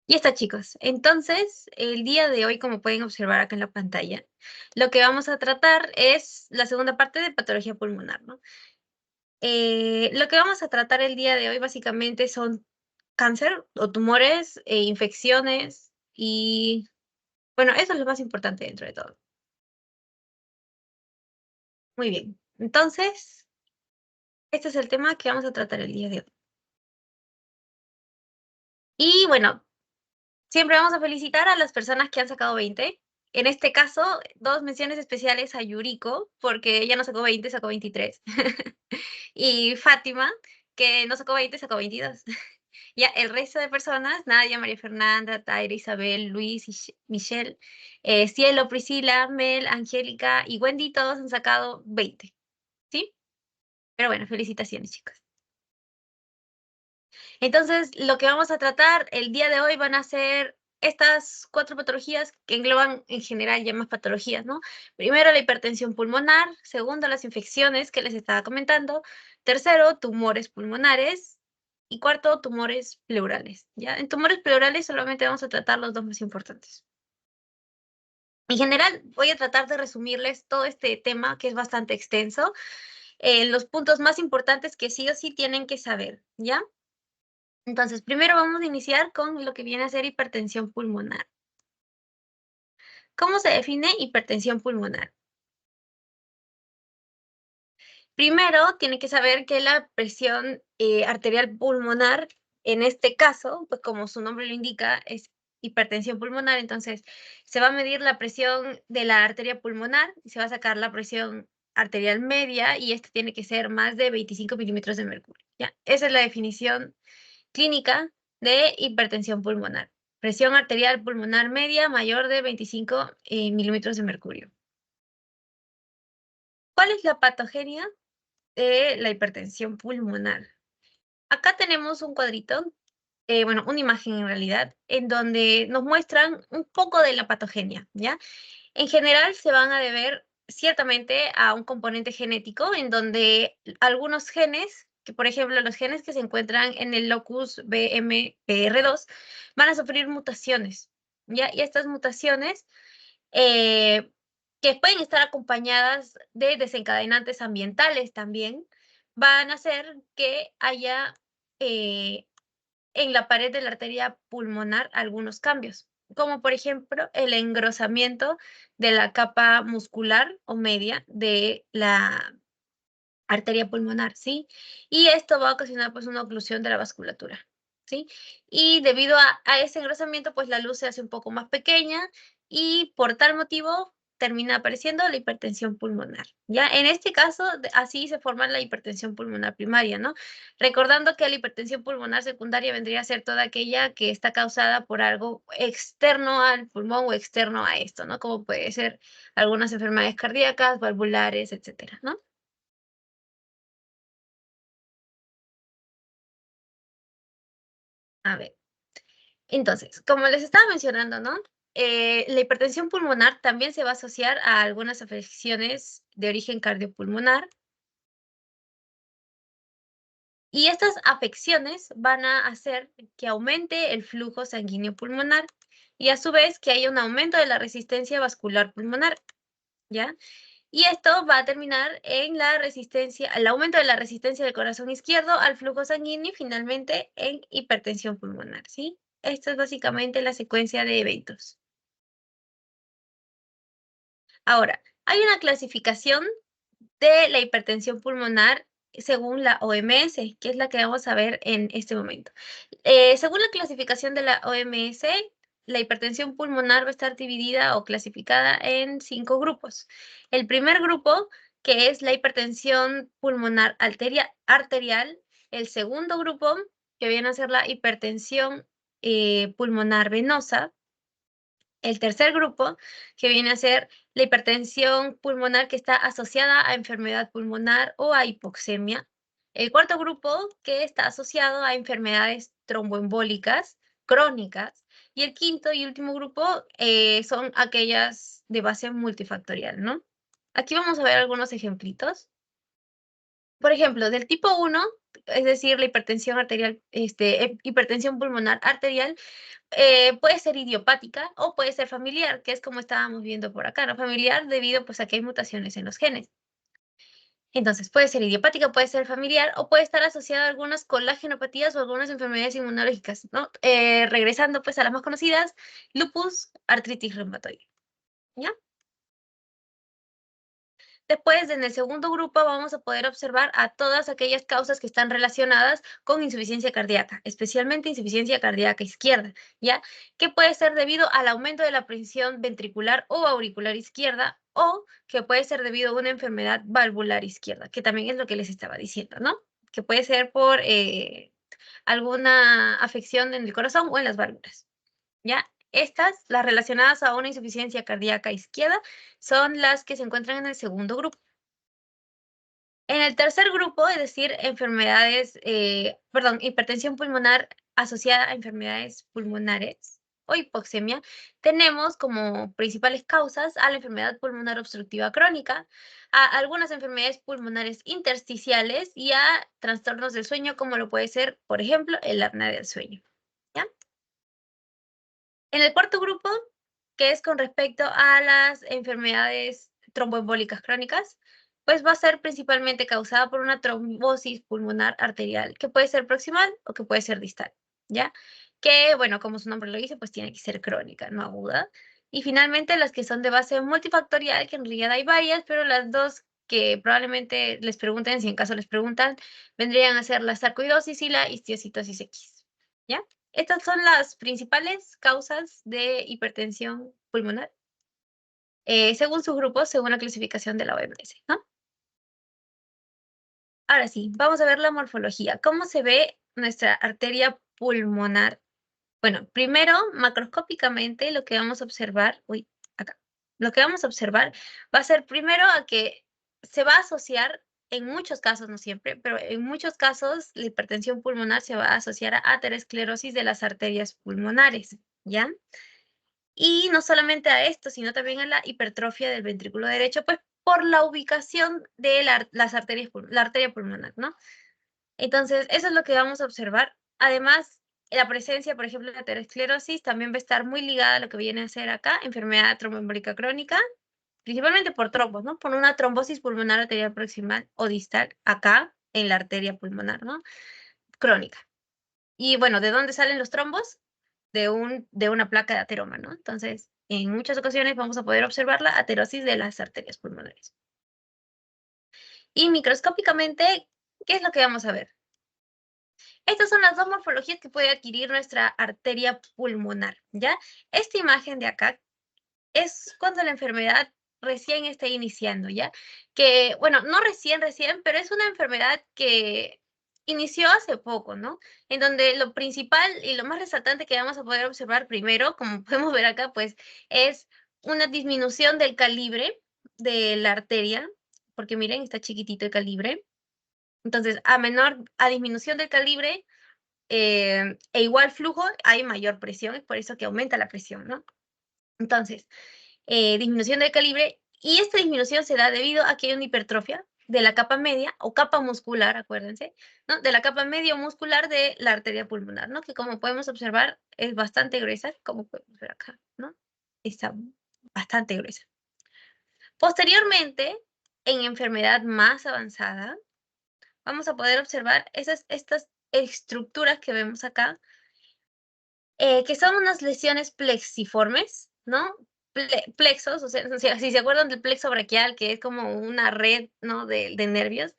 Ya está, chicos. Entonces, el día de hoy, como pueden observar acá en la pantalla, lo que vamos a tratar es la segunda parte de patología pulmonar, ¿no? Lo que vamos a tratar el día de hoy básicamente son cáncer o tumores, infecciones y, bueno, eso es lo más importante dentro de todo. Muy bien. Entonces, este es el tema que vamos a tratar el día de hoy. Y bueno, siempre vamos a felicitar a las personas que han sacado 20. En este caso, 2 menciones especiales a Yuriko, porque ella no sacó 20, sacó 23. Y Fátima, que no sacó 20, sacó 22. Ya el resto de personas, Nadia, María Fernanda, Taira, Isabel, Luis, Michelle, Cielo, Priscila, Mel, Angélica y Wendy, todos han sacado 20, ¿sí? Pero bueno, felicitaciones, chicos. Entonces, lo que vamos a tratar el día de hoy van a ser estas 4 patologías que engloban en general ya más patologías, ¿no? Primero, la hipertensión pulmonar. Segundo, las infecciones que les estaba comentando. Tercero, tumores pulmonares. Y cuarto, tumores pleurales, ¿ya? En tumores pleurales solamente vamos a tratar los 2 más importantes. En general, voy a tratar de resumirles todo este tema, que es bastante extenso, los puntos más importantes que sí o sí tienen que saber, ¿ya? Entonces, primero vamos a iniciar con lo que viene a ser hipertensión pulmonar. ¿Cómo se define hipertensión pulmonar? Primero, tiene que saber que la presión arterial pulmonar, en este caso, pues como su nombre lo indica, es hipertensión pulmonar, entonces se va a medir la presión de la arteria pulmonar y se va a sacar la presión arterial media y esta tiene que ser más de 25 milímetros de mercurio, ¿ya? Esa es la definición clínica de hipertensión pulmonar. Presión arterial pulmonar media mayor de 25 milímetros de mercurio. ¿Cuál es la patogenia de la hipertensión pulmonar? Acá tenemos un cuadrito, bueno, una imagen en realidad, en donde nos muestran un poco de la patogenia, ¿ya? En general se van a deber ciertamente a un componente genético en donde algunos genes, que por ejemplo los genes que se encuentran en el locus BMPR2, van a sufrir mutaciones, ¿ya? Y estas mutaciones eh, que pueden estar acompañadas de desencadenantes ambientales también, van a hacer que haya en la pared de la arteria pulmonar algunos cambios, como por ejemplo el engrosamiento de la capa muscular o media de la arteria pulmonar, ¿sí? Y esto va a ocasionar pues una oclusión de la vasculatura, ¿sí? Y debido a ese engrosamiento, pues la luz se hace un poco más pequeña y por tal motivo termina apareciendo la hipertensión pulmonar, ¿ya? En este caso, así se forma la hipertensión pulmonar primaria, ¿no? Recordando que la hipertensión pulmonar secundaria vendría a ser toda aquella que está causada por algo externo al pulmón o externo a esto, ¿no? Como puede ser algunas enfermedades cardíacas, valvulares, etcétera, ¿no? A ver. Entonces, como les estaba mencionando, ¿no? La hipertensión pulmonar también se va a asociar a algunas afecciones de origen cardiopulmonar y estas afecciones van a hacer que aumente el flujo sanguíneo pulmonar y a su vez que haya un aumento de la resistencia vascular pulmonar, ¿ya? Y esto va a terminar en la resistencia, el aumento de la resistencia del corazón izquierdo al flujo sanguíneo y finalmente en hipertensión pulmonar, ¿sí? Esto es básicamente la secuencia de eventos. Ahora, hay una clasificación de la hipertensión pulmonar según la OMS, que es la que vamos a ver en este momento. Según la clasificación de la OMS, la hipertensión pulmonar va a estar dividida o clasificada en 5 grupos. El primer grupo, que es la hipertensión pulmonar arterial. El segundo grupo, que viene a ser la hipertensión pulmonar venosa. El tercer grupo, que viene a ser la hipertensión pulmonar que está asociada a enfermedad pulmonar o a hipoxemia. El cuarto grupo, que está asociado a enfermedades tromboembólicas crónicas. Y el quinto y último grupo son aquellas de base multifactorial, ¿no? Aquí vamos a ver algunos ejemplitos. Por ejemplo, del tipo 1, es decir, la hipertensión arterial, hipertensión pulmonar arterial, puede ser idiopática o puede ser familiar, que es como estábamos viendo por acá, ¿no? Familiar debido pues a que hay mutaciones en los genes. Entonces, puede ser idiopática, puede ser familiar o puede estar asociada a algunas colagenopatías o algunas enfermedades inmunológicas, ¿no? Regresando pues a las más conocidas, lupus, artritis reumatoide, ¿ya? Después, en el segundo grupo, vamos a poder observar a todas aquellas causas que están relacionadas con insuficiencia cardíaca, especialmente insuficiencia cardíaca izquierda, ¿ya? Que puede ser debido al aumento de la presión ventricular o auricular izquierda, o que puede ser debido a una enfermedad valvular izquierda, que también es lo que les estaba diciendo, ¿no? Que puede ser por alguna afección en el corazón o en las válvulas, ¿ya? Estas, las relacionadas a una insuficiencia cardíaca izquierda, son las que se encuentran en el segundo grupo. En el tercer grupo, es decir, hipertensión pulmonar asociada a enfermedades pulmonares o hipoxemia, tenemos como principales causas a la enfermedad pulmonar obstructiva crónica, a algunas enfermedades pulmonares intersticiales y a trastornos del sueño, como lo puede ser, por ejemplo, el apnea del sueño, ¿ya? En el cuarto grupo, que es con respecto a las enfermedades tromboembólicas crónicas, pues va a ser principalmente causada por una trombosis pulmonar arterial, que puede ser proximal o que puede ser distal, ¿ya? Que, bueno, como su nombre lo dice, pues tiene que ser crónica, no aguda. Y finalmente las que son de base multifactorial, que en realidad hay varias, pero las dos que probablemente les pregunten, si en caso les preguntan, vendrían a ser la sarcoidosis y la histiocytosis X, ¿ya? Estas son las principales causas de hipertensión pulmonar, según sus grupos, según la clasificación de la OMS, ¿no? Ahora sí, vamos a ver la morfología. ¿Cómo se ve nuestra arteria pulmonar? Bueno, primero, macroscópicamente, lo que vamos a observar, acá, lo que vamos a observar va a ser primero a que se va a asociar, en muchos casos, no siempre, pero en muchos casos, la hipertensión pulmonar se va a asociar a aterosclerosis de las arterias pulmonares, ¿ya? Y no solamente a esto, sino también a la hipertrofia del ventrículo derecho, pues por la ubicación de las arterias, la arteria pulmonar, ¿no? Entonces, eso es lo que vamos a observar. Además, la presencia, por ejemplo, de la aterosclerosis también va a estar muy ligada a lo que viene a ser acá, enfermedad tromboembólica crónica, principalmente por trombos, ¿no? Por una trombosis pulmonar arterial proximal o distal, acá, en la arteria pulmonar, ¿no? Crónica. Y bueno, ¿de dónde salen los trombos? De una placa de ateroma, ¿no? Entonces, en muchas ocasiones vamos a poder observar la aterosis de las arterias pulmonares. Y microscópicamente, ¿qué es lo que vamos a ver? Estas son las dos morfologías que puede adquirir nuestra arteria pulmonar, ¿ya? Esta imagen de acá es cuando la enfermedad recién está iniciando, ¿ya? Que, bueno, no recién, pero es una enfermedad que inició hace poco, ¿no? En donde lo principal y lo más resaltante que vamos a poder observar primero, como podemos ver acá, pues, es una disminución del calibre de la arteria, porque miren, está chiquitito el calibre. Entonces, a disminución del calibre, e igual flujo, hay mayor presión, es por eso que aumenta la presión, ¿no? Entonces, disminución del calibre, y esta disminución se da debido a que hay una hipertrofia de la capa media o capa muscular, acuérdense, ¿no? De la capa media muscular de la arteria pulmonar, ¿no? Que como podemos observar es bastante gruesa, como podemos ver acá, ¿no? Está bastante gruesa. Posteriormente, en enfermedad más avanzada, vamos a poder observar estas estructuras que vemos acá, que son unas lesiones plexiformes, ¿no? Plexos, o sea, si se acuerdan del plexo braquial, que es como una red, ¿no? De nervios.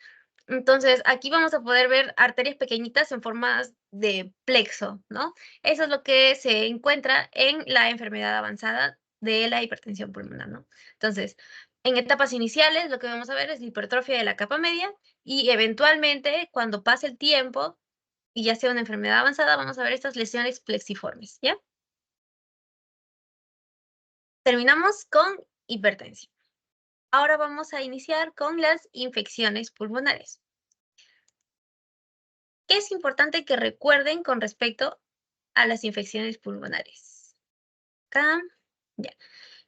Entonces, aquí vamos a poder ver arterias pequeñitas en formas de plexo, ¿no? Eso es lo que se encuentra en la enfermedad avanzada de la hipertensión pulmonar, ¿no? Entonces, en etapas iniciales, lo que vamos a ver es la hipertrofia de la capa media y eventualmente, cuando pase el tiempo, y ya sea una enfermedad avanzada, vamos a ver estas lesiones plexiformes, ¿ya? Terminamos con hipertensión. Ahora vamos a iniciar con las infecciones pulmonares. ¿Qué es importante que recuerden con respecto a las infecciones pulmonares? Acá, ya.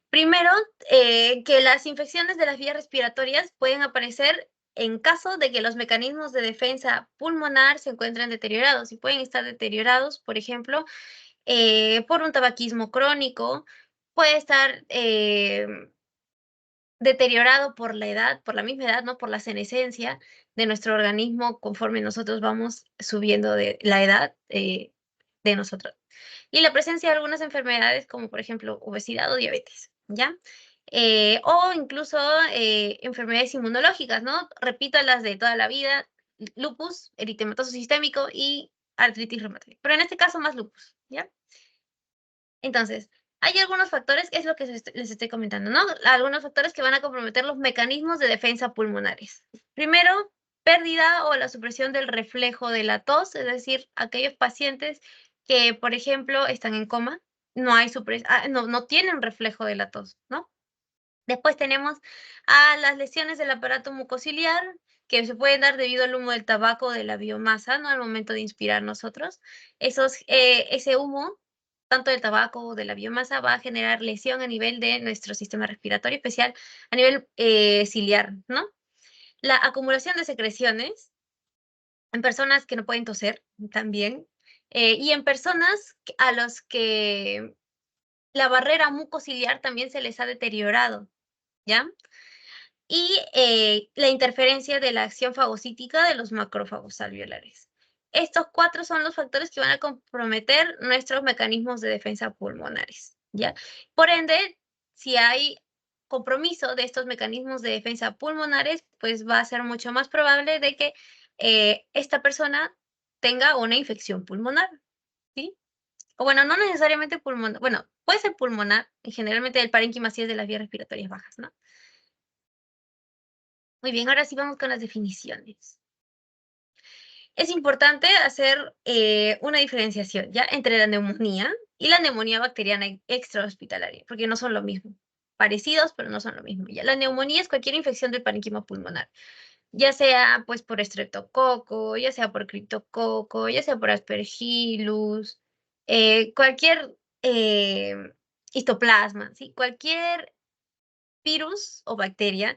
Primero, que las infecciones de las vías respiratorias pueden aparecer en caso de que los mecanismos de defensa pulmonar se encuentren deteriorados y pueden estar deteriorados, por ejemplo, por un tabaquismo crónico, puede estar deteriorado por la edad, por la misma edad, ¿no? Por la senescencia de nuestro organismo conforme nosotros vamos subiendo de la edad de nosotros. Y la presencia de algunas enfermedades como por ejemplo obesidad o diabetes, ¿ya? O incluso enfermedades inmunológicas, ¿no? Repito las de toda la vida, lupus, eritematoso sistémico y artritis reumatoide. Pero en este caso más lupus, ¿ya? Entonces, hay algunos factores, es lo que les estoy comentando, ¿no? Algunos factores que van a comprometer los mecanismos de defensa pulmonares. Primero, pérdida o la supresión del reflejo de la tos, es decir, aquellos pacientes que, por ejemplo, están en coma, no tienen reflejo de la tos, ¿no? Después tenemos a las lesiones del aparato mucociliar, que se pueden dar debido al humo del tabaco o de la biomasa, ¿no? Al momento de inspirar nosotros. Ese humo, tanto del tabaco o de la biomasa, va a generar lesión a nivel de nuestro sistema respiratorio, especial a nivel ciliar, ¿no? La acumulación de secreciones en personas que no pueden toser también, y en personas a los que la barrera mucociliar también se les ha deteriorado, ¿ya? Y la interferencia de la acción fagocítica de los macrófagos alveolares. Estos 4 son los factores que van a comprometer nuestros mecanismos de defensa pulmonares, ¿ya? Por ende, si hay compromiso de estos mecanismos de defensa pulmonares, pues va a ser mucho más probable de que esta persona tenga una infección pulmonar, ¿sí? O bueno, no necesariamente pulmonar, bueno, puede ser pulmonar, y generalmente el parénquima sí es de las vías respiratorias bajas, ¿no? Muy bien, ahora sí vamos con las definiciones. Es importante hacer una diferenciación ya entre la neumonía y la neumonía bacteriana extrahospitalaria, porque no son lo mismo. Parecidos, pero no son lo mismo. Ya la neumonía es cualquier infección del parénquima pulmonar, ya sea pues por estreptococo, ya sea por criptococo, ya sea por aspergillus, cualquier eh, histoplasma, ¿sí? Cualquier virus o bacteria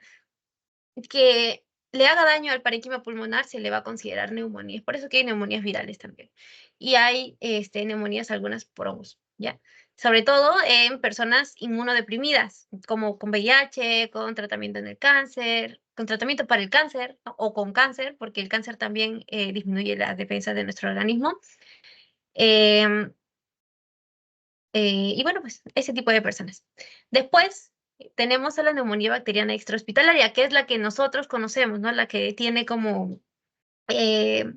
que le haga daño al parénquima pulmonar se le va a considerar neumonía. Es por eso que hay neumonías virales también. Y hay neumonías algunas por hongos, ¿ya? Sobre todo en personas inmunodeprimidas, como con VIH, con tratamiento en el cáncer, con tratamiento para el cáncer, ¿no? O con cáncer, porque el cáncer también disminuye las defensas de nuestro organismo. Em, y bueno, pues ese tipo de personas. Después tenemos a la neumonía bacteriana extrahospitalaria, que es la que nosotros conocemos, ¿no? La que tiene como eh,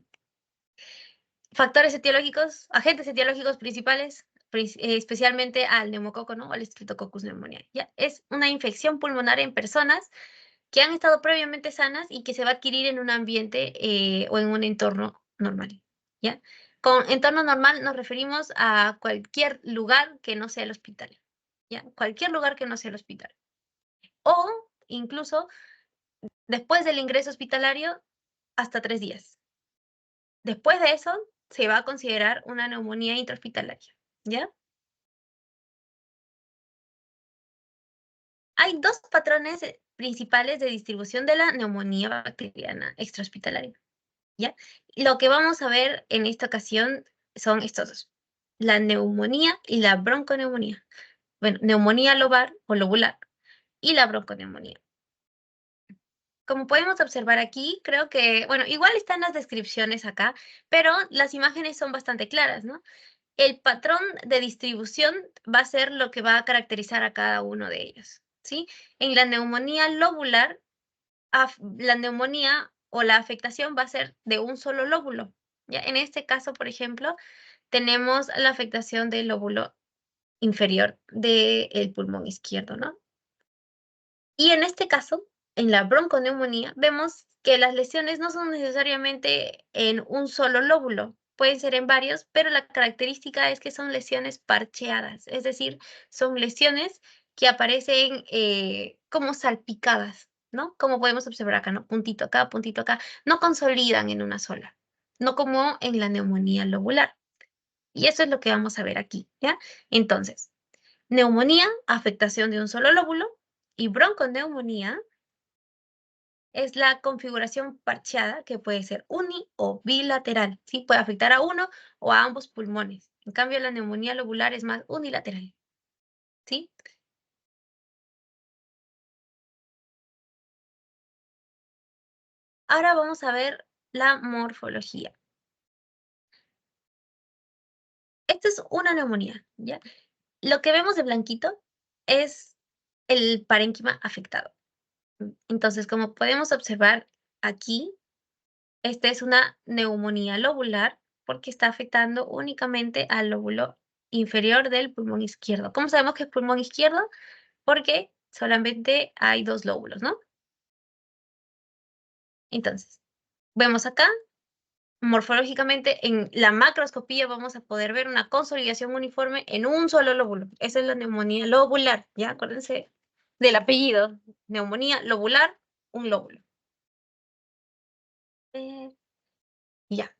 factores etiológicos, agentes etiológicos principales, especialmente al neumococo, ¿no? Al Streptococcus pneumoniae. ¿Ya? Es una infección pulmonar en personas que han estado previamente sanas y que se va a adquirir en un ambiente o en un entorno normal, ¿ya? Con entorno normal nos referimos a cualquier lugar que no sea el hospital, ¿ya? Cualquier lugar que no sea el hospital. O incluso después del ingreso hospitalario hasta 3 días. Después de eso se va a considerar una neumonía intrahospitalaria, ¿ya? Hay 2 patrones principales de distribución de la neumonía bacteriana extrahospitalaria. ¿Ya? Lo que vamos a ver en esta ocasión son estos 2, la neumonía y la bronconeumonía. Bueno, neumonía lobar o lobular y la bronconeumonía. Como podemos observar aquí, creo que, bueno, igual están las descripciones acá, pero las imágenes son bastante claras, ¿no? El patrón de distribución va a ser lo que va a caracterizar a cada uno de ellos, ¿sí? En la neumonía lobular, la neumonía o la afectación va a ser de un solo lóbulo. ¿Ya? En este caso, por ejemplo, tenemos la afectación del lóbulo inferior del pulmón izquierdo, ¿no? Y en este caso, en la bronconeumonía, vemos que las lesiones no son necesariamente en un solo lóbulo, pueden ser en varios, pero la característica es que son lesiones parcheadas, es decir, son lesiones que aparecen como salpicadas, ¿no? Como podemos observar acá, ¿no? Puntito acá, no consolidan en una sola, no como en la neumonía lobular. Y eso es lo que vamos a ver aquí, ¿ya? Entonces, neumonía, afectación de un solo lóbulo, y bronconeumonía, es la configuración parcheada, que puede ser uni o bilateral, ¿sí? Puede afectar a uno o a ambos pulmones. En cambio, la neumonía lobular es más unilateral, ¿sí? Ahora vamos a ver la morfología. Esta es una neumonía, ¿ya? Lo que vemos de blanquito es el parénquima afectado. Entonces, como podemos observar aquí, esta es una neumonía lobular porque está afectando únicamente al lóbulo inferior del pulmón izquierdo. ¿Cómo sabemos que es pulmón izquierdo? Porque solamente hay 2 lóbulos, ¿no? Entonces, vemos acá, morfológicamente, en la macroscopía vamos a poder ver una consolidación uniforme en un solo lóbulo. Esa es la neumonía lobular, ¿ya? Acuérdense del apellido, neumonía lobular, un lóbulo. Eh, ya.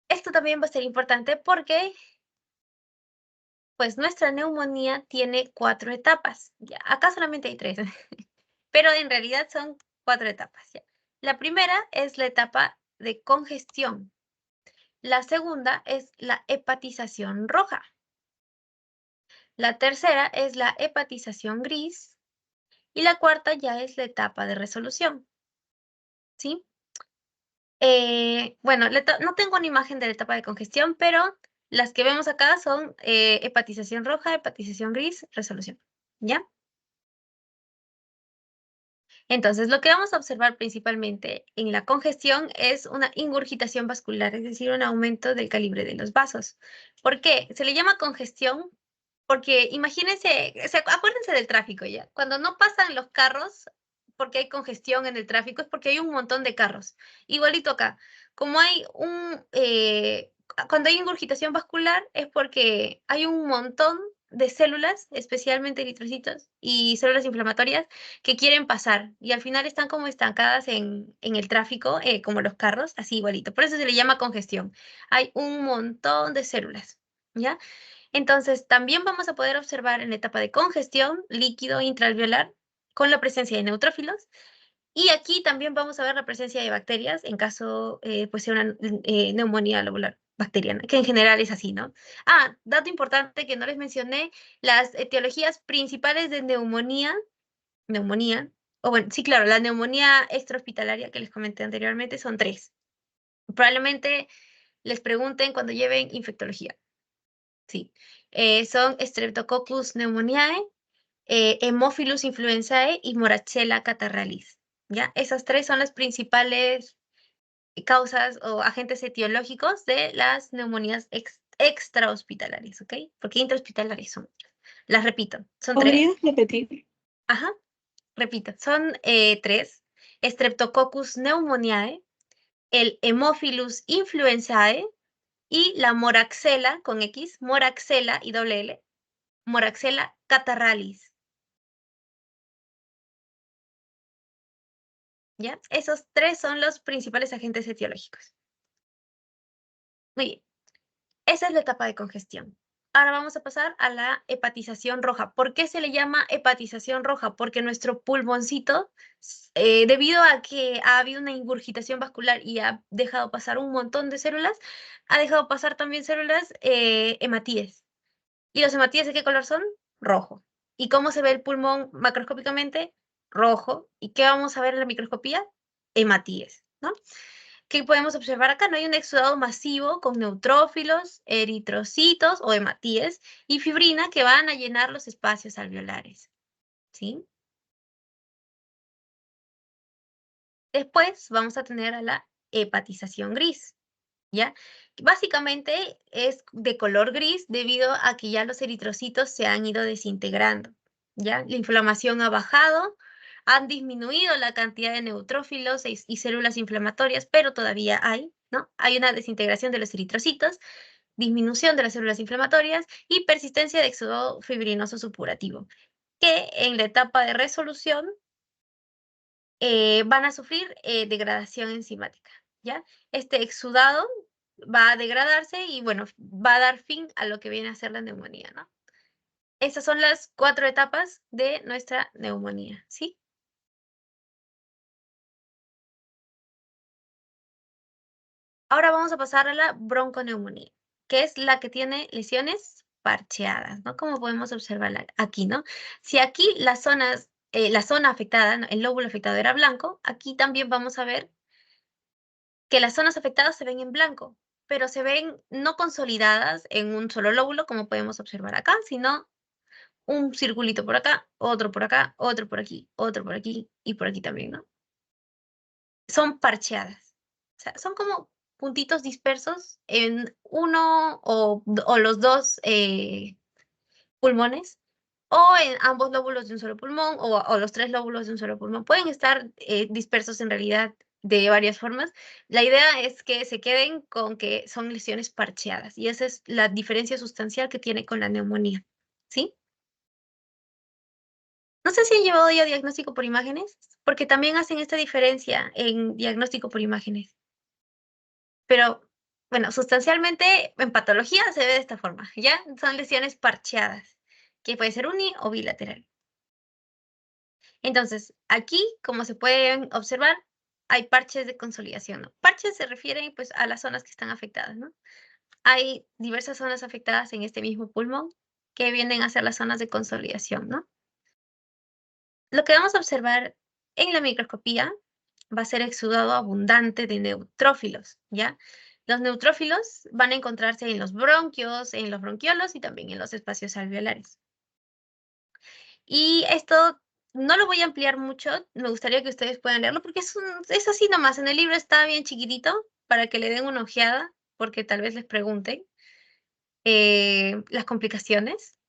Esto también va a ser importante porque, pues, nuestra neumonía tiene 4 etapas. Ya, acá solamente hay 3, pero en realidad son 4 etapas, ya. La primera es la etapa de congestión. La segunda es la hepatización roja. La tercera es la hepatización gris. Y la cuarta ya es la etapa de resolución, ¿sí? Bueno, no tengo una imagen de la etapa de congestión, pero las que vemos acá son hepatización roja, hepatización gris, resolución, ¿ya? Entonces, lo que vamos a observar principalmente en la congestión es una ingurgitación vascular, es decir, un aumento del calibre de los vasos. ¿Por qué? Se le llama congestión porque imagínense, acuérdense del tráfico ya. Cuando no pasan los carros, porque hay congestión en el tráfico, es porque hay un montón de carros. Igualito acá, como hay cuando hay ingurgitación vascular es porque hay un montón de células, especialmente eritrocitos y células inflamatorias, que quieren pasar y al final están como estancadas en el tráfico, como los carros, así igualito. Por eso se le llama congestión. Hay un montón de células, ¿ya? Entonces, también vamos a poder observar en la etapa de congestión líquido intraalveolar con la presencia de neutrófilos. Y aquí también vamos a ver la presencia de bacterias en caso pues sea una neumonía lobular bacteriana, que en general es así, ¿no? Ah, dato importante que no les mencioné, las etiologías principales de neumonía, o bueno, sí, claro, la neumonía extrahospitalaria que les comenté anteriormente son 3. Probablemente les pregunten cuando lleven infectología. Sí, son Streptococcus pneumoniae, Haemophilus influenzae y Moraxella catarrhalis, ¿ya? Esas 3 son las principales causas o agentes etiológicos de las neumonías extrahospitalarias, ¿ok? Porque intrahospitalarias son otras. Las repito, son 3. ¿Podrías repetir? Ajá, repito, son 3. Streptococcus pneumoniae, el Haemophilus influenzae y la Moraxella con X, Moraxella y doble L, Moraxella catarrhalis, ¿ya? Esos 3 son los principales agentes etiológicos. Muy bien, esa es la etapa de congestión. Ahora vamos a pasar a la hepatización roja. ¿Por qué se le llama hepatización roja? Porque nuestro pulmoncito, debido a que ha habido una ingurgitación vascular y ha dejado pasar un montón de células, ha dejado pasar también células hematíes. ¿Y los hematíes de qué color son? Rojo. ¿Y cómo se ve el pulmón macroscópicamente? Rojo. ¿Y qué vamos a ver en la microscopía? Hematíes, ¿no? ¿Qué podemos observar acá? No hay un exudado masivo con neutrófilos, eritrocitos o hematíes y fibrina que van a llenar los espacios alveolares, ¿sí? Después vamos a tener a la hepatización gris, ¿ya? Básicamente es de color gris debido a que ya los eritrocitos se han ido desintegrando, ¿ya? La inflamación ha bajado, han disminuido la cantidad de neutrófilos y células inflamatorias, pero todavía hay, ¿no? Hay una desintegración de los eritrocitos, disminución de las células inflamatorias y persistencia de éxodo fibrinoso supurativo, que en la etapa de resolución van a sufrir degradación enzimática, ¿ya? Este exudado va a degradarse y, bueno, va a dar fin a lo que viene a ser la neumonía, ¿no? Estas son las 4 etapas de nuestra neumonía, ¿sí? Ahora vamos a pasar a la bronconeumonía, que es la que tiene lesiones parcheadas, ¿no? Como podemos observar aquí, ¿no? Si aquí las zonas, la zona afectada, ¿no? El lóbulo afectado era blanco, aquí también vamos a ver que las zonas afectadas se ven en blanco, pero se ven no consolidadas en un solo lóbulo, como podemos observar acá, sino un circulito por acá, otro por aquí y por aquí también, ¿no? Son parcheadas. O sea, son como puntitos dispersos en uno o los dos pulmones, o en ambos lóbulos de un solo pulmón, o los tres lóbulos de un solo pulmón. Pueden estar dispersos en realidad de varias formas. La idea es que se queden con que son lesiones parcheadas, y esa es la diferencia sustancial que tiene con la neumonía, ¿sí? No sé si han llevado ya diagnóstico por imágenes, porque también hacen esta diferencia en diagnóstico por imágenes. Pero, bueno, sustancialmente en patología se ve de esta forma, ¿ya? Son lesiones parcheadas, que puede ser uni o bilateral. Entonces, aquí, como se pueden observar, hay parches de consolidación, ¿no? Parches se refieren, pues, a las zonas que están afectadas, ¿no? Hay diversas zonas afectadas en este mismo pulmón que vienen a ser las zonas de consolidación, ¿no? Lo que vamos a observar en la microscopía va a ser exudado abundante de neutrófilos, ¿ya? Los neutrófilos van a encontrarse en los bronquios, en los bronquiolos y también en los espacios alveolares. Y esto no lo voy a ampliar mucho, me gustaría que ustedes puedan leerlo porque es así nomás, en el libro está bien chiquitito para que le den una ojeada, porque tal vez les pregunten las complicaciones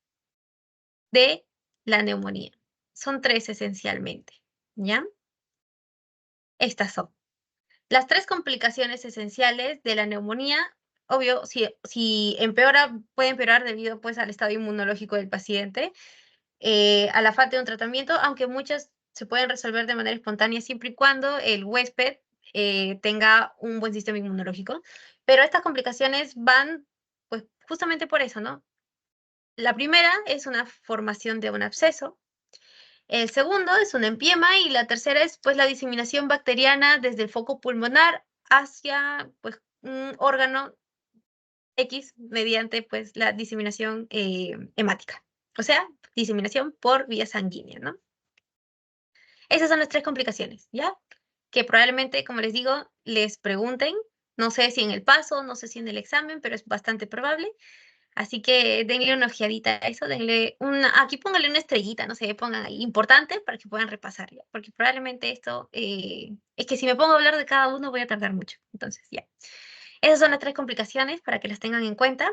de la neumonía. Son tres esencialmente, ¿ya? Estas son las tres complicaciones esenciales de la neumonía. Obvio, si empeora, puede empeorar debido pues al estado inmunológico del paciente, a la falta de un tratamiento, aunque muchas se pueden resolver de manera espontánea siempre y cuando el huésped tenga un buen sistema inmunológico. Pero estas complicaciones van pues justamente por eso, ¿no? La primera es una formación de un absceso. El segundo es un empiema y la tercera es pues la diseminación bacteriana desde el foco pulmonar hacia pues un órgano X mediante pues la diseminación hemática, o sea, diseminación por vía sanguínea, ¿no? Esas son las tres complicaciones, ¿ya? Que probablemente, como les digo, les pregunten, no sé si en el paso, no sé si en el examen, pero es bastante probable. Así que denle una ojeadita a eso, denle una, aquí pónganle una estrellita, no sé, pongan ahí importante para que puedan repasar ya, porque probablemente esto, es que si me pongo a hablar de cada uno voy a tardar mucho, entonces ya. Esas son las tres complicaciones para que las tengan en cuenta.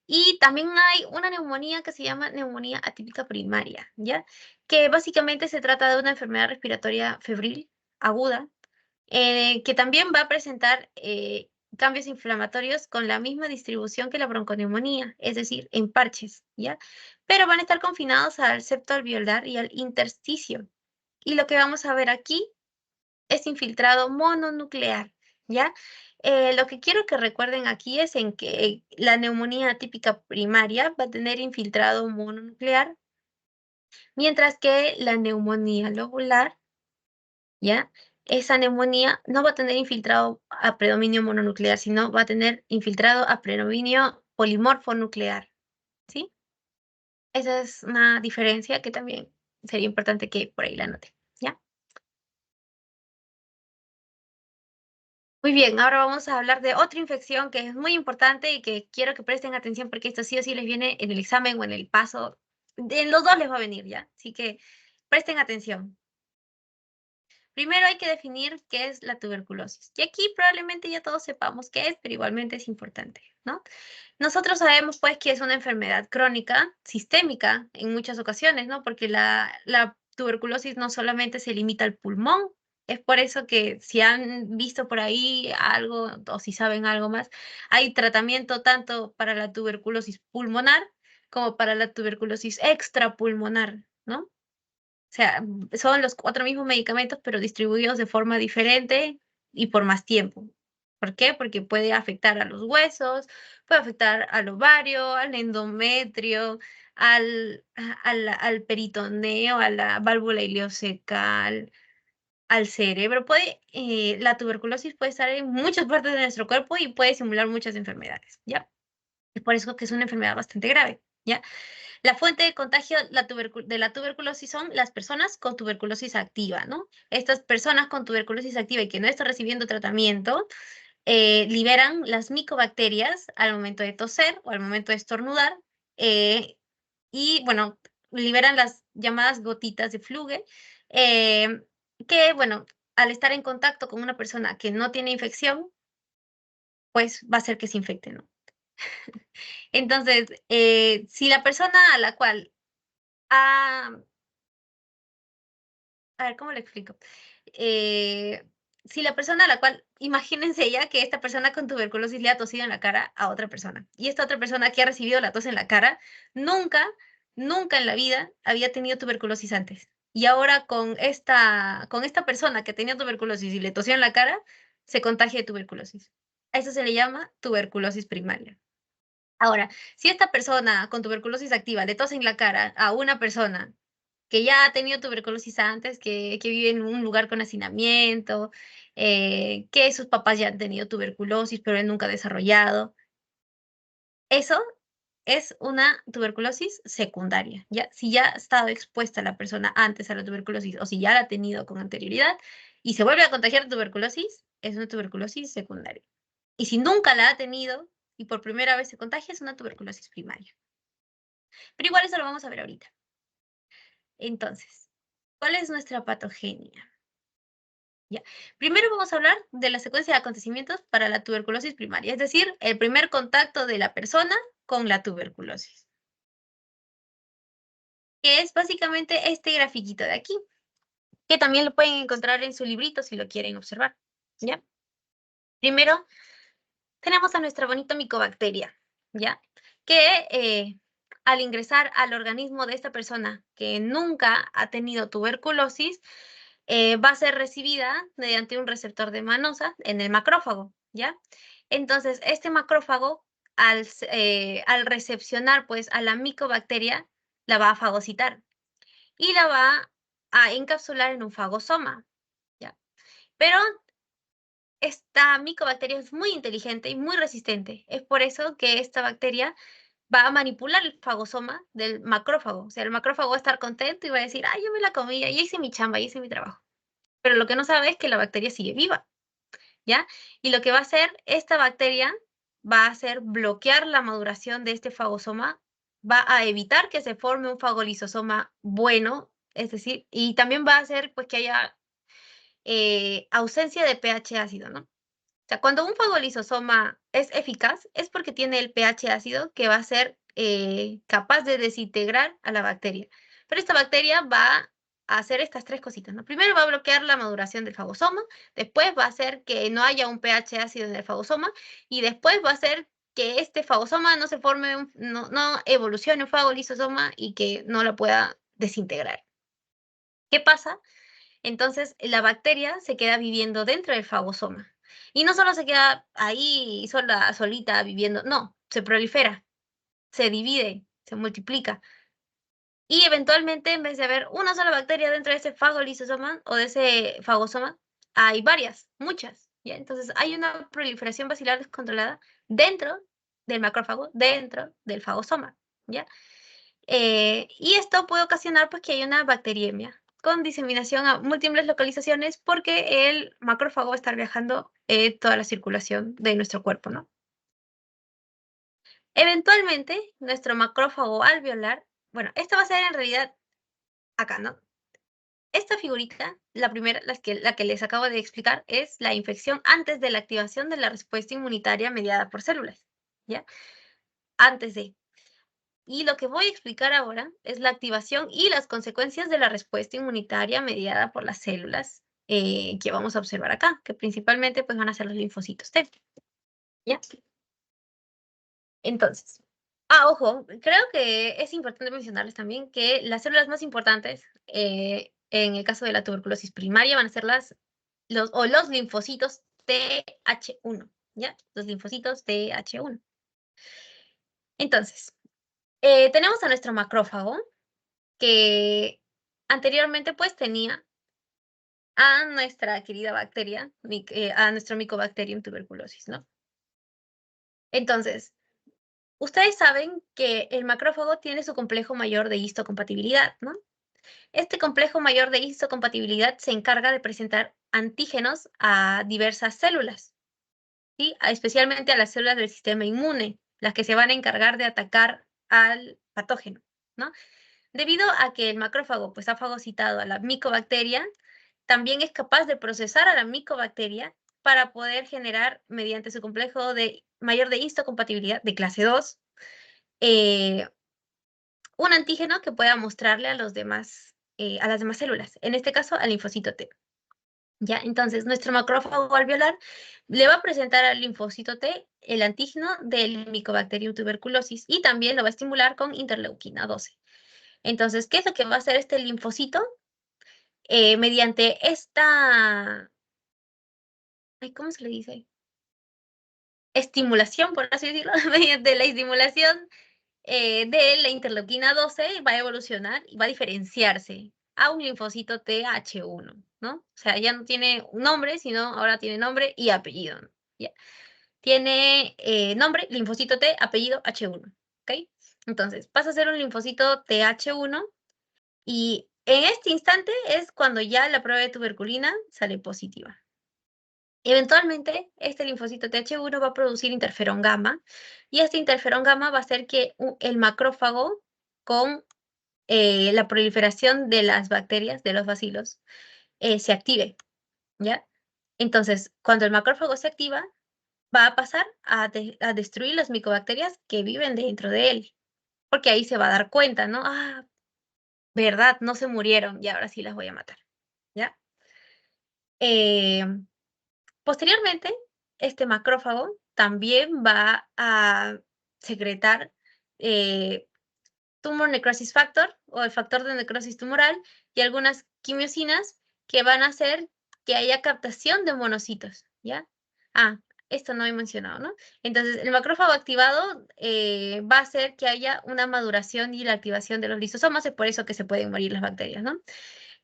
Y también hay una neumonía que se llama neumonía atípica primaria, ¿ya? Que básicamente se trata de una enfermedad respiratoria febril aguda, que también va a presentar cambios inflamatorios con la misma distribución que la bronconeumonía, es decir, en parches, ¿ya? Pero van a estar confinados al septo alveolar y al intersticio. Y lo que vamos a ver aquí es infiltrado mononuclear, ¿ya? Lo que quiero que recuerden aquí es en que la neumonía atípica primaria va a tener infiltrado mononuclear, mientras que la neumonía lobular, ¿ya? Esa neumonía no va a tener infiltrado a predominio mononuclear, sino va a tener infiltrado a predominio polimorfo nuclear, ¿sí? Esa es una diferencia que también sería importante que por ahí la noten, ¿ya? Muy bien, ahora vamos a hablar de otra infección que es muy importante y que quiero que presten atención porque esto sí o sí les viene en el examen o en el paso. En los dos les va a venir, ¿ya? Así que presten atención. Primero hay que definir qué es la tuberculosis. Y aquí probablemente ya todos sepamos qué es, pero igualmente es importante, ¿no? Nosotros sabemos pues que es una enfermedad crónica, sistémica en muchas ocasiones, ¿no? Porque la tuberculosis no solamente se limita al pulmón, es por eso que si han visto por ahí algo o si saben algo más, hay tratamiento tanto para la tuberculosis pulmonar como para la tuberculosis extrapulmonar, ¿no? O sea, son los 4 mismos medicamentos, pero distribuidos de forma diferente y por más tiempo. ¿Por qué? Porque puede afectar a los huesos, puede afectar al ovario, al endometrio, al peritoneo, a la válvula ileocecal, al cerebro. La tuberculosis puede estar en muchas partes de nuestro cuerpo y puede simular muchas enfermedades, ¿ya? Es por eso que es una enfermedad bastante grave, ¿ya? La fuente de contagio de la tuberculosis son las personas con tuberculosis activa, ¿no? Estas personas con tuberculosis activa y que no están recibiendo tratamiento, liberan las micobacterias al momento de toser o al momento de estornudar, y bueno, liberan las llamadas gotitas de fluge, eh, que bueno, al estar en contacto con una persona que no tiene infección, pues va a hacer que se infecte, ¿no? Entonces, si la persona a la cual ha a ver, ¿cómo le explico? Eh, si la persona a la cual, imagínense ya que esta persona con tuberculosis le ha tosido en la cara a otra persona, y esta otra persona que ha recibido la tos en la cara, nunca, nunca en la vida había tenido tuberculosis antes. Y ahora con esta persona que tenía tuberculosis y le tosió en la cara, se contagia de tuberculosis. A eso se le llama tuberculosis primaria. Ahora, si esta persona con tuberculosis activa le tose en la cara a una persona que ya ha tenido tuberculosis antes, que vive en un lugar con hacinamiento, que sus papás ya han tenido tuberculosis, pero él nunca ha desarrollado. Eso es una tuberculosis secundaria, ¿ya? Si ya ha estado expuesta la persona antes a la tuberculosis o si ya la ha tenido con anterioridad y se vuelve a contagiar de tuberculosis, es una tuberculosis secundaria. Y si nunca la ha tenido y por primera vez se contagia, es una tuberculosis primaria. Pero igual eso lo vamos a ver ahorita. Entonces, ¿cuál es nuestra patogenia? Ya. Primero vamos a hablar de la secuencia de acontecimientos para la tuberculosis primaria, es decir, el primer contacto de la persona con la tuberculosis, que es básicamente este grafiquito de aquí, que también lo pueden encontrar en su librito si lo quieren observar. ¿Ya? Primero tenemos a nuestra bonita micobacteria, ¿ya? Que al ingresar al organismo de esta persona que nunca ha tenido tuberculosis, va a ser recibida mediante un receptor de manosa en el macrófago, ¿ya? Entonces, este macrófago, al recepcionar, pues, a la micobacteria, la va a fagocitar y la va a encapsular en un fagosoma, ¿ya? Pero esta micobacteria es muy inteligente y muy resistente. Es por eso que esta bacteria va a manipular el fagosoma del macrófago. O sea, el macrófago va a estar contento y va a decir, ay, yo me la comí, ya hice mi chamba, ya hice mi trabajo. Pero lo que no sabe es que la bacteria sigue viva, ¿ya? Y lo que va a hacer esta bacteria va a hacer bloquear la maduración de este fagosoma, va a evitar que se forme un fagolisosoma bueno, es decir, y también va a hacer pues que haya ausencia de pH ácido, ¿no? O sea, cuando un fagolisosoma es eficaz, es porque tiene el pH ácido que va a ser capaz de desintegrar a la bacteria. Pero esta bacteria va a hacer estas tres cositas, ¿no? Primero va a bloquear la maduración del fagosoma, después va a hacer que no haya un pH ácido en el fagosoma y después va a hacer que este fagosoma no se forme, no evolucione un fagolisosoma y que no la pueda desintegrar. ¿Qué pasa? Entonces, la bacteria se queda viviendo dentro del fagosoma. Y no solo se queda ahí solita viviendo, no, se prolifera, se divide, se multiplica. Y eventualmente, en vez de haber una sola bacteria dentro de ese fagolisosoma o de ese fagosoma, hay varias, muchas. ¿Ya? Entonces, hay una proliferación baciliar descontrolada dentro del macrófago, dentro del fagosoma. ¿Ya? Y esto puede ocasionar pues, que haya una bacteriemia con diseminación a múltiples localizaciones porque el macrófago va a estar viajando toda la circulación de nuestro cuerpo, ¿no? Eventualmente, nuestro macrófago alveolar, bueno, esto va a ser en realidad acá, ¿no? Esta figurita, la primera, la que les acabo de explicar, es la infección antes de la activación de la respuesta inmunitaria mediada por células, ¿ya? Antes de. Y lo que voy a explicar ahora es la activación y las consecuencias de la respuesta inmunitaria mediada por las células que vamos a observar acá, que principalmente pues, van a ser los linfocitos T. ¿Ya? Entonces, ojo, creo que es importante mencionarles también que las células más importantes en el caso de la tuberculosis primaria van a ser los linfocitos TH1, ¿ya? Los linfocitos TH1. Entonces, tenemos a nuestro macrófago, que anteriormente pues tenía a nuestra querida bacteria, a nuestro Mycobacterium tuberculosis, ¿no? Entonces, ustedes saben que el macrófago tiene su complejo mayor de histocompatibilidad, ¿no? Este complejo mayor de histocompatibilidad se encarga de presentar antígenos a diversas células, ¿sí? Especialmente a las células del sistema inmune, las que se van a encargar de atacar al patógeno, ¿no? Debido a que el macrófago pues, ha fagocitado a la micobacteria, también es capaz de procesar a la micobacteria para poder generar, mediante su complejo mayor de histocompatibilidad de clase 2, un antígeno que pueda mostrarle a las demás células, en este caso al linfocito T. ¿Ya? Entonces, nuestro macrófago alveolar le va a presentar al linfocito T el antígeno del Mycobacterium tuberculosis y también lo va a estimular con interleuquina 12. Entonces, ¿qué es lo que va a hacer este linfocito? Mediante esta, ¿cómo se le dice? Estimulación, por así decirlo, mediante la estimulación de la interleuquina 12 va a evolucionar y va a diferenciarse a un linfocito TH1, ¿no? O sea, ya no tiene un nombre, sino ahora tiene nombre y apellido, ¿no? ¿Ya? Tiene nombre, linfocito T, apellido H1, ¿ok? Entonces, pasa a ser un linfocito TH1 y en este instante es cuando ya la prueba de tuberculina sale positiva. Eventualmente, este linfocito TH1 va a producir interferón gamma y este interferón gamma va a hacer que el macrófago con la proliferación de las bacterias, de los bacilos, se active, ¿ya? Entonces, cuando el macrófago se activa, va a pasar a destruir las micobacterias que viven dentro de él, porque ahí se va a dar cuenta, ¿no? Ah, verdad, no se murieron y ahora sí las voy a matar, ¿ya? Posteriormente, este macrófago también va a secretar tumor necrosis factor o el factor de necrosis tumoral y algunas quimiosinas que van a hacer que haya captación de monocitos, ¿ya? Ah, esto no he mencionado, ¿no? Entonces, el macrófago activado va a hacer que haya una maduración y la activación de los lisosomas, es por eso que se pueden morir las bacterias, ¿no?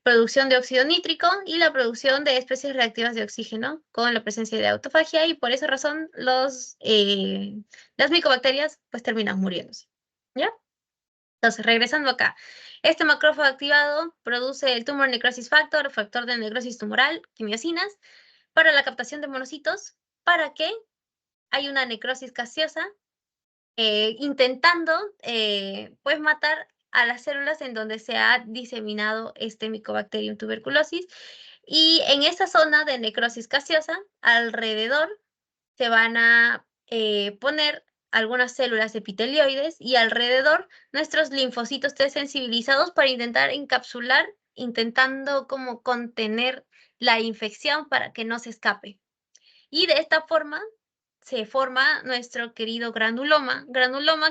Producción de óxido nítrico y la producción de especies reactivas de oxígeno con la presencia de autofagia y por esa razón las micobacterias pues terminan muriéndose, ¿ya? Entonces, regresando acá, este macrófago activado produce el tumor necrosis factor, factor de necrosis tumoral, quimiosinas, para la captación de monocitos, para que haya una necrosis gaseosa, intentando pues matar a las células en donde se ha diseminado este Mycobacterium tuberculosis. Y en esa zona de necrosis gaseosa, alrededor se van a poner algunas células epitelioides y alrededor nuestros linfocitos T sensibilizados para intentar encapsular, intentando como contener la infección para que no se escape. Y de esta forma se forma nuestro querido granuloma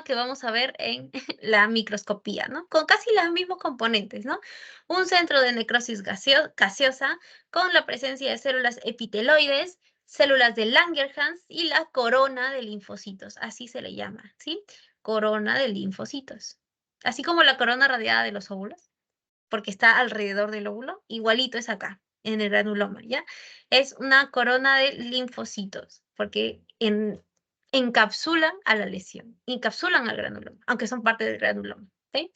que vamos a ver en la microscopía, ¿no? Con casi los mismos componentes, ¿no? Un centro de necrosis gaseosa con la presencia de células epiteloides, células de Langerhans y la corona de linfocitos, así se le llama, ¿sí? Corona de linfocitos. Así como la corona radiada de los óvulos, porque está alrededor del óvulo, igualito es acá, en el granuloma, ¿ya? Es una corona de linfocitos, porque encapsulan a la lesión, encapsulan al granuloma, aunque son parte del granuloma, ¿sí?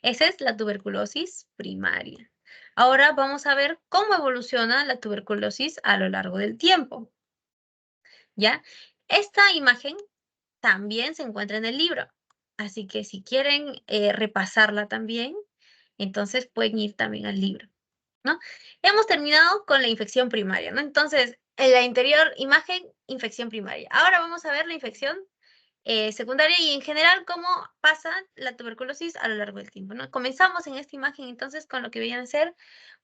Esa es la tuberculosis primaria. Ahora vamos a ver cómo evoluciona la tuberculosis a lo largo del tiempo, ¿ya? Esta imagen también se encuentra en el libro, así que si quieren repasarla también, entonces pueden ir también al libro, ¿no? Hemos terminado con la infección primaria, ¿no? Entonces, en la anterior imagen, infección primaria. Ahora vamos a ver la infección secundaria y en general cómo pasa la tuberculosis a lo largo del tiempo, ¿no? Comenzamos en esta imagen entonces con lo que viene a ser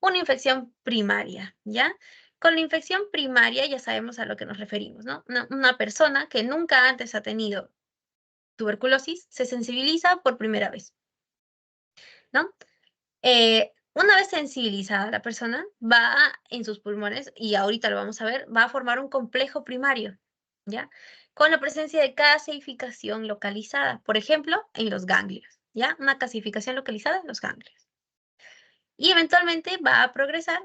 una infección primaria, ¿ya? Con la infección primaria ya sabemos a lo que nos referimos, ¿no? Una persona que nunca antes ha tenido tuberculosis se sensibiliza por primera vez, ¿no? Una vez sensibilizada la persona, va en sus pulmones, y ahorita lo vamos a ver, va a formar un complejo primario, ¿ya? Con la presencia de casificación localizada, por ejemplo, en los ganglios, ¿ya? Una casificación localizada en los ganglios. Y eventualmente va a progresar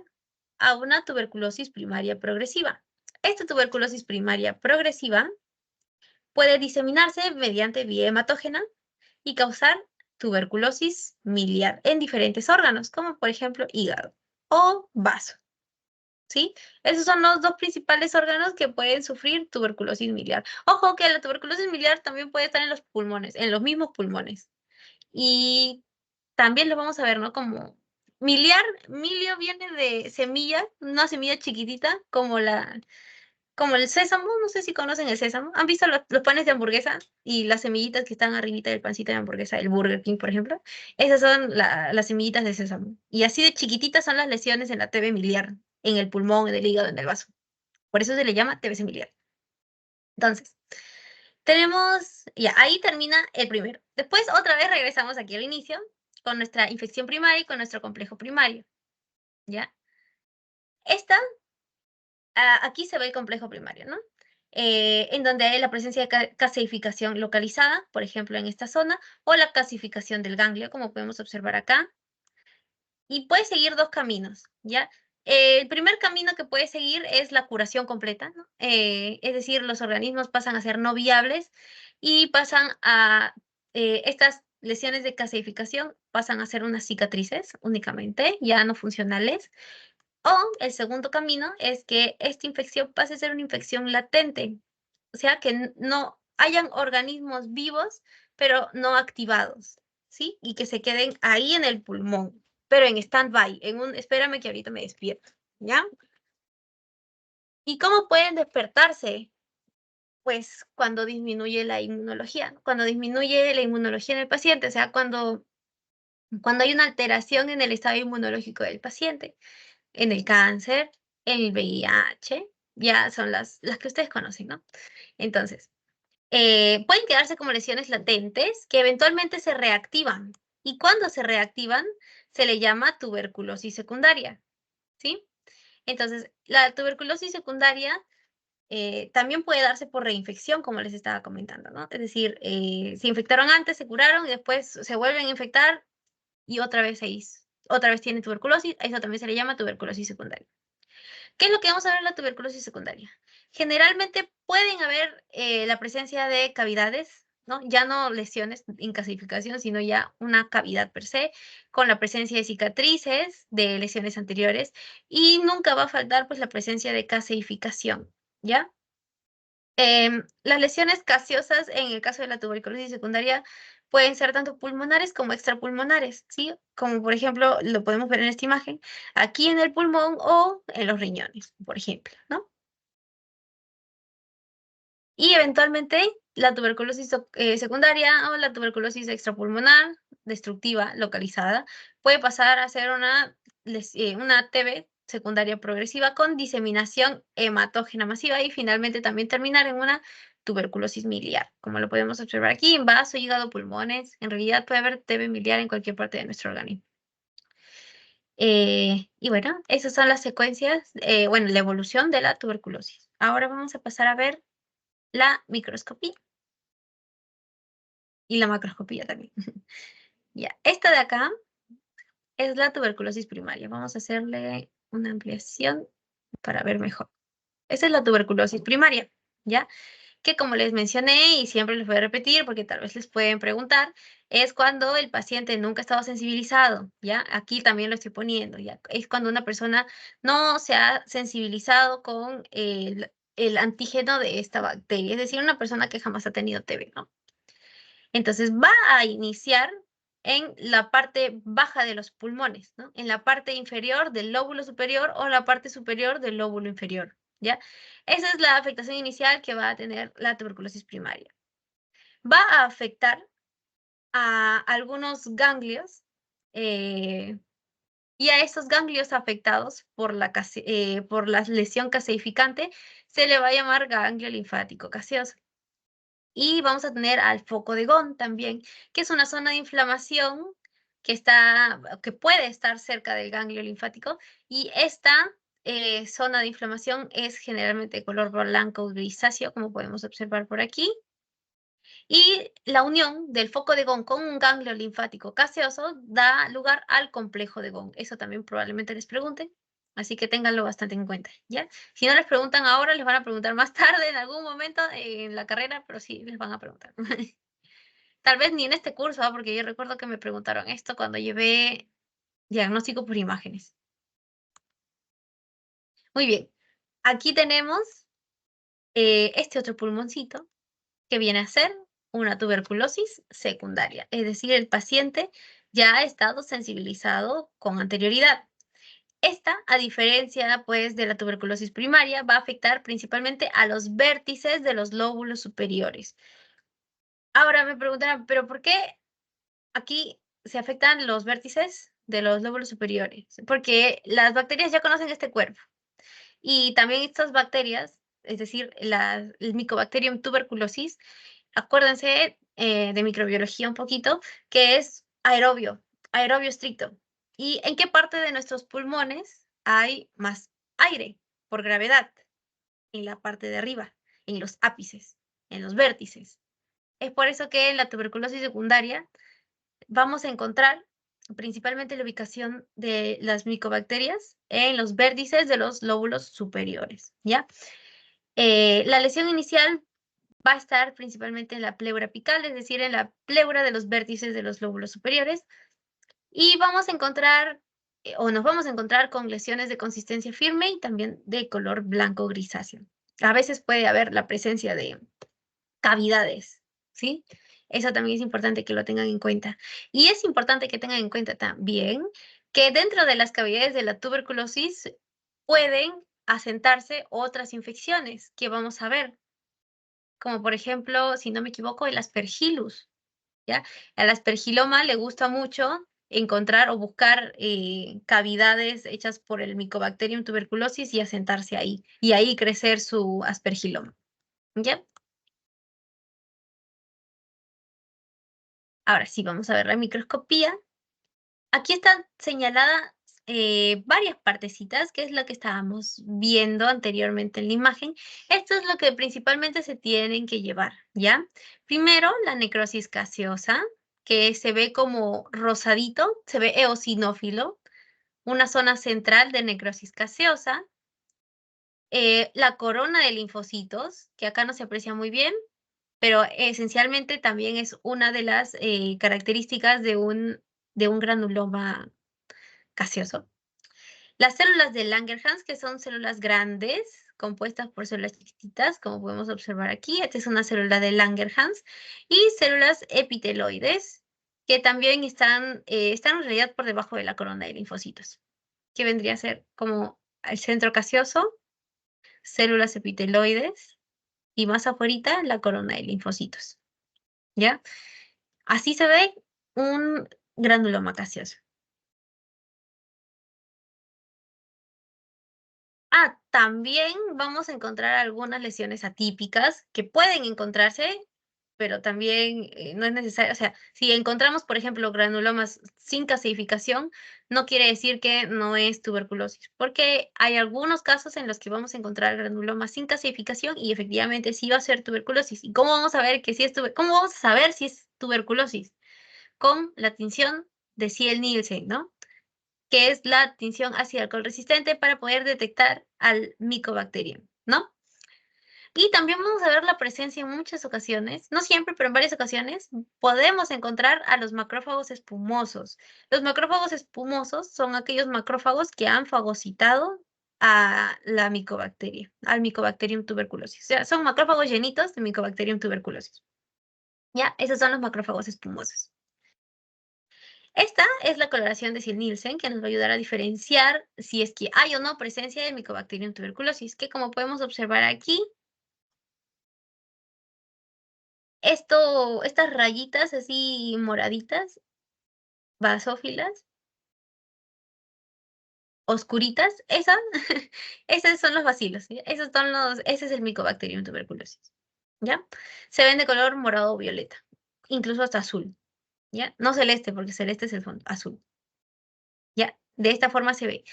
a una tuberculosis primaria progresiva. Esta tuberculosis primaria progresiva puede diseminarse mediante vía hematógena y causar tuberculosis miliar en diferentes órganos, como por ejemplo hígado o vaso. ¿Sí? Esos son los dos principales órganos que pueden sufrir tuberculosis miliar. Ojo que la tuberculosis miliar también puede estar en los pulmones, en los mismos pulmones. Y también lo vamos a ver, ¿no? Como miliar, milio viene de semilla, una semilla chiquitita, como el sésamo, no sé si conocen el sésamo. ¿Han visto los panes de hamburguesa y las semillitas que están arribita del pancito de hamburguesa, el Burger King, por ejemplo? Esas son las semillitas de sésamo. Y así de chiquititas son las lesiones en la TB miliar, en el pulmón, en el hígado, en el vaso. Por eso se le llama TBC miliar. Entonces, tenemos, ya, ahí termina el primero. Después, otra vez regresamos aquí al inicio, con nuestra infección primaria y con nuestro complejo primario, ¿ya? Aquí se ve el complejo primario, ¿no? En donde hay la presencia de caseificación localizada, por ejemplo, en esta zona, o la casificación del ganglio, como podemos observar acá. Y puede seguir dos caminos, ¿ya? El primer camino que puede seguir es la curación completa, ¿no? Es decir, los organismos pasan a ser no viables y pasan a, estas lesiones de caseificación pasan a ser unas cicatrices únicamente, ya no funcionales. O el segundo camino es que esta infección pase a ser una infección latente, o sea, que no hayan organismos vivos, pero no activados, ¿sí? Y que se queden ahí en el pulmón, pero en stand-by, espérame que ahorita me despierto, ¿ya? ¿Y cómo pueden despertarse? Pues cuando disminuye la inmunología, cuando disminuye la inmunología en el paciente, o sea, cuando hay una alteración en el estado inmunológico del paciente, en el cáncer, en el VIH, ya son las que ustedes conocen, ¿no? Entonces, pueden quedarse como lesiones latentes que eventualmente se reactivan. Y cuando se reactivan, se le llama tuberculosis secundaria, ¿sí? Entonces, la tuberculosis secundaria también puede darse por reinfección, como les estaba comentando, ¿no? Es decir, se infectaron antes, se curaron y después se vuelven a infectar y otra vez tienen tuberculosis. A eso también se le llama tuberculosis secundaria. ¿Qué es lo que vamos a ver en la tuberculosis secundaria? Generalmente pueden haber la presencia de cavidades, ¿no? Ya no lesiones en calcificación, sino ya una cavidad per se, con la presencia de cicatrices de lesiones anteriores, y nunca va a faltar pues la presencia de caseificación, ¿ya? Las lesiones gaseosas en el caso de la tuberculosis secundaria pueden ser tanto pulmonares como extrapulmonares, ¿sí? Como por ejemplo, lo podemos ver en esta imagen, aquí en el pulmón o en los riñones, por ejemplo, ¿no? Y eventualmente la tuberculosis secundaria o la tuberculosis extrapulmonar destructiva localizada puede pasar a ser una TB secundaria progresiva con diseminación hematógena masiva y finalmente también terminar en una tuberculosis miliar, como lo podemos observar aquí en vaso, hígado, pulmones. En realidad puede haber TB miliar en cualquier parte de nuestro organismo. Y bueno, esas son las secuencias, bueno, la evolución de la tuberculosis. Ahora vamos a pasar a ver la microscopía y la macroscopía también. Ya, esta de acá es la tuberculosis primaria. Vamos a hacerle una ampliación para ver mejor. Esa es la tuberculosis primaria, ¿ya? Que como les mencioné y siempre les voy a repetir porque tal vez les pueden preguntar, es cuando el paciente nunca ha estado sensibilizado, ¿ya? Aquí también lo estoy poniendo, ¿ya? Es cuando una persona no se ha sensibilizado con el antígeno de esta bacteria, es decir, una persona que jamás ha tenido TB, ¿no? Entonces va a iniciar en la parte baja de los pulmones, ¿no? En la parte inferior del lóbulo superior o la parte superior del lóbulo inferior, ¿ya? Esa es la afectación inicial que va a tener la tuberculosis primaria. Va a afectar a algunos ganglios y a esos ganglios afectados por la lesión caseificante se le va a llamar ganglio linfático caseoso. Y vamos a tener al foco de Gone también, que es una zona de inflamación que puede estar cerca del ganglio linfático, y esta zona de inflamación es generalmente de color blanco o grisáceo, como podemos observar por aquí. Y la unión del foco de Gone con un ganglio linfático caseoso da lugar al complejo de Gone. Eso también probablemente les pregunten. Así que ténganlo bastante en cuenta, ¿ya? Si no les preguntan ahora, les van a preguntar más tarde, en algún momento en la carrera, pero sí les van a preguntar. Tal vez ni en este curso, porque yo recuerdo que me preguntaron esto cuando llevé diagnóstico por imágenes. Muy bien. Aquí tenemos este otro pulmoncito que viene a ser una tuberculosis secundaria, es decir, el paciente ya ha estado sensibilizado con anterioridad. Esta, a diferencia pues de la tuberculosis primaria, va a afectar principalmente a los vértices de los lóbulos superiores. Ahora me preguntarán, ¿pero por qué aquí se afectan los vértices de los lóbulos superiores? Porque las bacterias ya conocen este cuerpo y también estas bacterias, es decir, el Mycobacterium tuberculosis, acuérdense de microbiología un poquito, que es aerobio, aerobio estricto. ¿Y en qué parte de nuestros pulmones hay más aire por gravedad? En la parte de arriba, en los ápices, en los vértices. Es por eso que en la tuberculosis secundaria vamos a encontrar principalmente la ubicación de las micobacterias en los vértices de los lóbulos superiores, ¿ya? La lesión inicial va a estar principalmente en la pleura apical, es decir, en la pleura de los vértices de los lóbulos superiores, y vamos a encontrar, o nos vamos a encontrar con lesiones de consistencia firme y también de color blanco grisáceo. A veces puede haber la presencia de cavidades, ¿sí? Eso también es importante que lo tengan en cuenta. Y es importante que tengan en cuenta también que dentro de las cavidades de la tuberculosis pueden asentarse otras infecciones que vamos a ver, como por ejemplo, si no me equivoco, el Aspergillus, ¿ya? Al Aspergilloma le gusta mucho encontrar o buscar cavidades hechas por el Mycobacterium tuberculosis y asentarse ahí, y ahí crecer su Aspergilloma, ¿ya? Ahora sí, vamos a ver la microscopía. Aquí están señaladas varias partecitas, que es lo que estábamos viendo anteriormente en la imagen. Esto es lo que principalmente se tienen que llevar, ¿ya? Primero, la necrosis gaseosa, que se ve como rosadito, se ve eosinófilo, una zona central de necrosis gaseosa. La corona de linfocitos, que acá no se aprecia muy bien, pero esencialmente también es una de las características de un granuloma gaseoso. Las células de Langerhans, que son células grandes, compuestas por células chiquititas, como podemos observar aquí. Esta es una célula de Langerhans. Y células epiteloides, que también están en realidad por debajo de la corona de linfocitos, que vendría a ser como el centro gaseoso, células epiteloides, y más afuera la corona de linfocitos, ¿ya? Así se ve un granuloma gaseoso. También vamos a encontrar algunas lesiones atípicas que pueden encontrarse, pero también no es necesario, o sea, si encontramos, por ejemplo, granulomas sin calcificación, no quiere decir que no es tuberculosis, porque hay algunos casos en los que vamos a encontrar granulomas sin calcificación y efectivamente sí va a ser tuberculosis. ¿Y cómo vamos a ver que sí es cómo vamos a saber si es tuberculosis? Con la tinción de Ziel-Nielsen, ¿no? Que es la tinción ácido alcohol resistente para poder detectar al Mycobacterium, ¿no? Y también vamos a ver la presencia en muchas ocasiones, no siempre, pero en varias ocasiones, podemos encontrar a los macrófagos espumosos. Los macrófagos espumosos son aquellos macrófagos que han fagocitado a la micobacteria, al Mycobacterium tuberculosis. O sea, son macrófagos llenitos de Mycobacterium tuberculosis. ¿Ya? Esos son los macrófagos espumosos. Esta es la coloración de Ziel-Nielsen, que nos va a ayudar a diferenciar si es que hay o no presencia de Mycobacterium tuberculosis, que como podemos observar aquí, estas rayitas así moraditas, basófilas, oscuritas, esos son los bacilos, ¿sí? Ese es el Mycobacterium tuberculosis, ¿ya? Se ven de color morado o violeta, incluso hasta azul, ¿ya? No celeste, porque celeste es el fondo, azul, ¿ya? De esta forma se ve.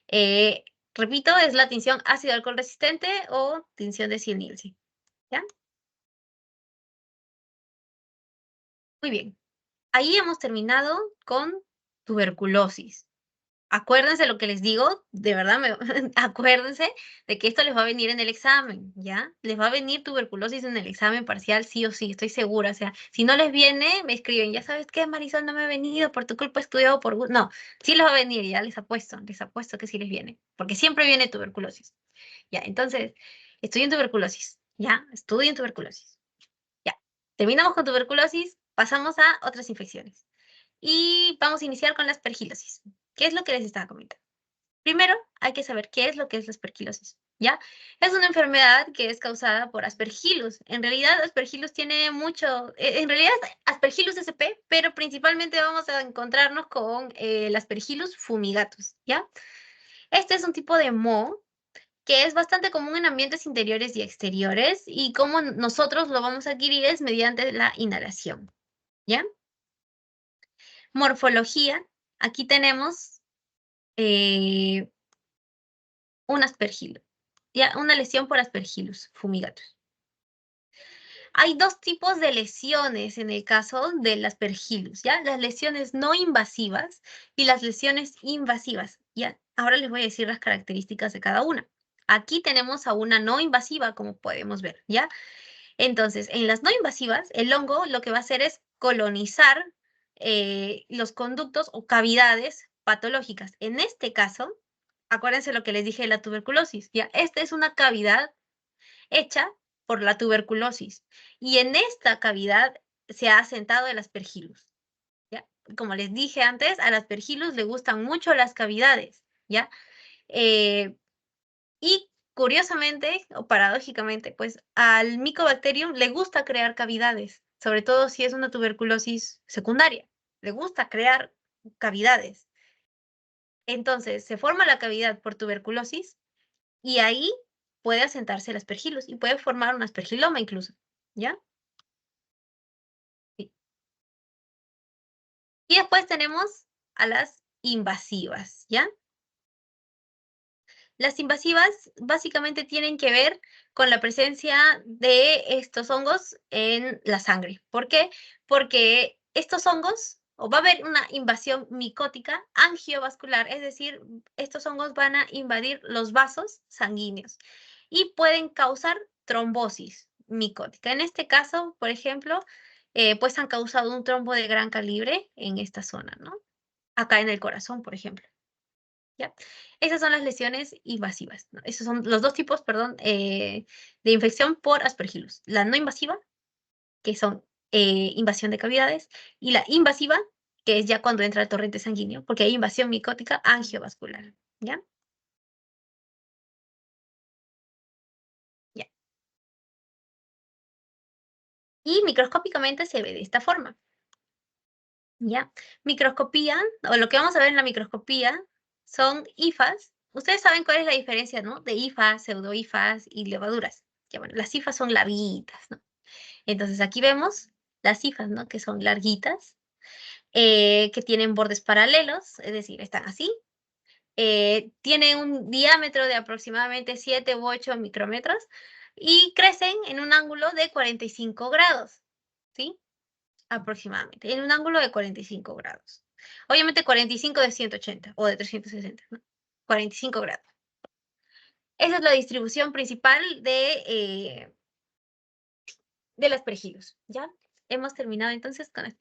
Eh, Repito, es la tinción ácido alcohol resistente o tinción de Ziel-Nielsen, ¿ya? Muy bien. Ahí hemos terminado con tuberculosis. acuérdense lo que les digo, de verdad, acuérdense de que esto les va a venir en el examen, ¿ya? Les va a venir tuberculosis en el examen parcial, sí o sí, estoy segura. O sea, si no les viene, me escriben, ya sabes qué, Marisol, no me ha venido, por tu culpa he estudiado por... No, sí les va a venir, ya les apuesto que sí les viene, porque siempre viene tuberculosis. Ya, entonces, estudien tuberculosis, ¿ya? Estudien tuberculosis. Ya, terminamos con tuberculosis, pasamos a otras infecciones. Y vamos a iniciar con la aspergilosis. ¿Qué es lo que les estaba comentando? Primero, hay que saber qué es lo que es la aspergilosis, ¿ya? Es una enfermedad que es causada por Aspergillus. En realidad, Aspergillus tiene mucho, en realidad es Aspergillus sp, pero principalmente vamos a encontrarnos con el Aspergillus fumigatus, ¿ya? Este es un tipo de moho que es bastante común en ambientes interiores y exteriores, y como nosotros lo vamos a adquirir es mediante la inhalación, ¿ya? Morfología, aquí tenemos un aspergilo, ¿ya? Una lesión por Aspergillus fumigatus. Hay dos tipos de lesiones en el caso del Aspergillus, ¿ya? Las lesiones no invasivas y las lesiones invasivas, ¿ya? Ahora les voy a decir las características de cada una. Aquí tenemos a una no invasiva, como podemos ver, ¿ya? Entonces, en las no invasivas, el hongo lo que va a hacer es colonizar los conductos o cavidades patológicas. En este caso, acuérdense lo que les dije de la tuberculosis, ¿ya? Esta es una cavidad hecha por la tuberculosis. Y en esta cavidad se ha asentado el Aspergillus, ¿ya? Como les dije antes, al Aspergillus le gustan mucho las cavidades, ¿ya? Y curiosamente o paradójicamente, pues al Mycobacterium le gusta crear cavidades, sobre todo si es una tuberculosis secundaria, le gusta crear cavidades. Entonces, se forma la cavidad por tuberculosis y ahí puede asentarse el Aspergillus y puede formar un aspergiloma incluso, ¿ya? Sí. Y después tenemos a las invasivas, ¿ya? Las invasivas básicamente tienen que ver con la presencia de estos hongos en la sangre. ¿Por qué? Porque estos hongos, o va a haber una invasión micótica angiovascular, es decir, estos hongos van a invadir los vasos sanguíneos y pueden causar trombosis micótica. En este caso, por ejemplo, pues han causado un trombo de gran calibre en esta zona, ¿no? Acá en el corazón, por ejemplo. ¿Ya? Esas son las lesiones invasivas, ¿no? Esos son los dos tipos, perdón, de infección por Aspergillus. La no invasiva, que son invasión de cavidades, y la invasiva, que es ya cuando entra el torrente sanguíneo, porque hay invasión micótica angiovascular, ¿ya? Ya. Y microscópicamente se ve de esta forma, ¿ya? Microscopía, o lo que vamos a ver en la microscopía, son hifas. Ustedes saben cuál es la diferencia, ¿no? De hifas, pseudohifas y levaduras. Ya, bueno, las hifas son larguitas, ¿no? Entonces aquí vemos las hifas, ¿no? Que son larguitas, que tienen bordes paralelos, es decir, están así. Tienen un diámetro de aproximadamente 7 u 8 micrómetros y crecen en un ángulo de 45 grados, ¿sí? Aproximadamente, en un ángulo de 45 grados. Obviamente 45 de 180 o de 360, ¿no? 45 grados. Esa es la distribución principal de las perejillos, ¿ya? Hemos terminado entonces con las